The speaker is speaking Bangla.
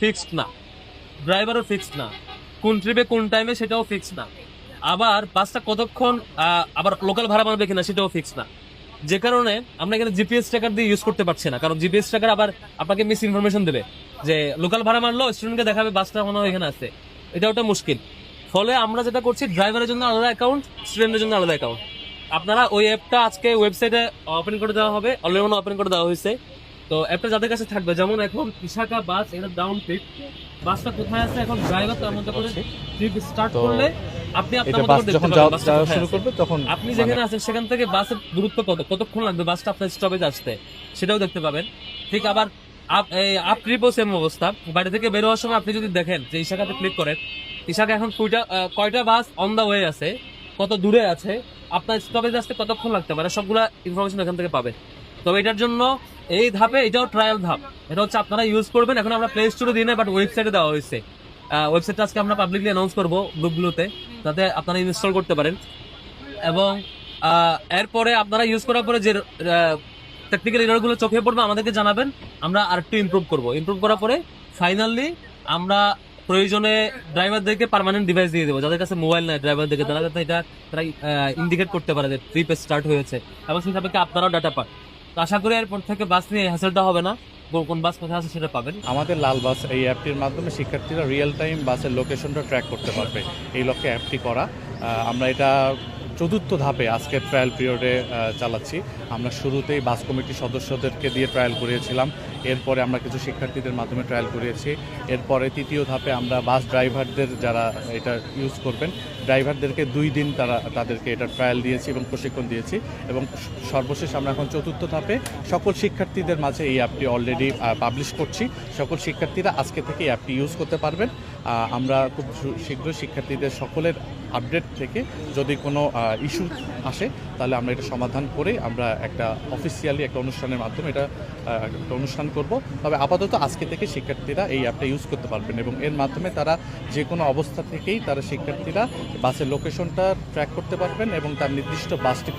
ফিক্সড না, ড্রাইভারও ফিক্সড না, কোন ট্রিপে কোন টাইমে সেটাও ফিক্সড না, আবার বাসটা কতক্ষণ আবার লোকাল ভাড়া মারবে কিনা সেটাও ফিক্সড না। যে কারণে আমরা এখানে জিপিএস ট্র্যাকার দিয়ে ইউজ করতে পারছি না, কারণ জিপিএস ট্র্যাকার আবার আপনাকে মিস ইনফরমেশন দেবে যে লোকাল ভাড়া মারলো স্টুডেন্টকে দেখাবে বাসটা মনে হয় এখানে আছে, এটা ওটা মুশকিল। ফলে আমরা যেটা করছি, ড্রাইভারের জন্য আলাদা অ্যাকাউন্ট, স্টুডেন্টের জন্য আলাদা অ্যাকাউন্ট। আপনারা ওই অ্যাপটা আজকে ওয়েবসাইটে ওপেন করে দেওয়া হবে, অলরেডি ওপেন করে দেওয়া হয়েছে। তো অ্যাপটা যাদের কাছে থাকবে, যেমন এখন বিশাখা বাস, এটা ডাউন ট্রিপ, বাসটা কোথায় আছে এখন ড্রাইভার তার মধ্যে করে ট্রিপ স্টার্ট করলে আপনি আপনার মতো করে দেখতে পাবেন বাসটা শুরু করবে, তখন আপনি যেখানে আছেন সেখান থেকে বাসের দূরত্ব কতক্ষণ লাগবে বাসটা আপনার স্টপেজ আসতে সেটাও দেখতে পাবেন। ঠিক আবার আপ ট্রিপও সেম অবস্থা, বাড়ি থেকে বের হওয়ার সময় আপনি যদি দেখেন যে ইশাখাতে ক্লিক করেন, ইশাখা এখন কয়টা বাস অন দা ওয়ে আছে, কত দূরে আছে, আপনার স্টপেজ আসতে কতক্ষণ লাগতে পারে, সবগুলা ইনফরমেশন এখান থেকে পাবেন। তবে এটার জন্য এই ধাপে, এটাও ট্রায়াল ধাপ, এটা হচ্ছে আপনারা ইউজ করবেন। এখন আমরা প্লে স্টোরে দিই না, বাট ওয়েবসাইটে দেওয়া হয়েছে। ওয়েবসাইটটা আজকে আমরা পাবলিকলি অ্যানাউন্স করবো গ্রুপগুলোতে, যাতে আপনারা ইনস্টল করতে পারেন। এবং এরপরে আপনারা ইউজ করার পরে যে টেকনিক্যাল এররগুলো চোখে পড়বে আমাদেরকে জানাবেন, আমরা আরেকটু ইমপ্রুভ করবো। ইমপ্রুভ করার পরে ফাইনালি আমরা প্রয়োজনে ড্রাইভারদেরকে পার্মানেন্ট ডিভাইস দিয়ে দেবো, যাদের কাছে মোবাইল নাই ড্রাইভারদেরকে, তারা যাতে এটা তারা ইন্ডিকেট করতে পারে যে ট্রিপ স্টার্ট হয়েছে, এবং সেই সাপেক্ষে আপনারাও ডাটা পান। তো আশা করি এরপর থেকে বাস নিয়ে হ্যাসেলটা হবে না, কোন বাস কোথায় আছে সেটা পাবেন। আমাদের লাল বাস এই অ্যাপটির মাধ্যমে শিক্ষার্থীরা রিয়েল টাইম বাসের লোকেশনটা ট্র্যাক করতে পারবে, এই লক্ষ্যে অ্যাপটি করা। আমরা এটা চতুর্থ ধাপে আজকের ট্রায়াল পিরিয়ডে চালাচ্ছি। আমরা শুরুতেই বাস কমিটির সদস্যদেরকে দিয়ে ট্রায়াল করিয়েছিলাম, এরপরে আমরা কিছু শিক্ষার্থীদের মাধ্যমে ট্রায়াল করিয়েছি। এরপরে তৃতীয় ধাপে আমরা বাস ড্রাইভারদের যারা এটা ইউজ করবেন, ড্রাইভারদেরকে 2 দিন তাদেরকে এটা ট্রায়াল দিয়েছি এবং প্রশিক্ষণ দিয়েছি। এবং সর্বশেষ আমরা এখন চতুর্থ ধাপে সকল শিক্ষার্থীদের মাঝে এই অ্যাপটি অলরেডি পাবলিশ করছি। সকল শিক্ষার্থীরা আজকে থেকে এই অ্যাপটি ইউজ করতে পারবেন। আমরা খুব শীঘ্রই শিক্ষার্থীদের সকলের আপডেট থেকে যদি কোনো ইস্যু আসে, তাহলে আমরা এটা সমাধান করে আমরা একটা অফিসিয়ালি একটা অনুষ্ঠানের মাধ্যমে এটা একটা অনুষ্ঠান করব। তবে আপাতত আজকে থেকে শিক্ষার্থীরা এই অ্যাপটা ইউজ করতে পারবেন, এবং এর মাধ্যমে তারা যে কোনো অবস্থা থেকেই তারা শিক্ষার্থীরা বাসের লোকেশনটা ট্র্যাক করতে পারবেন এবং তার নির্দিষ্ট বাসটি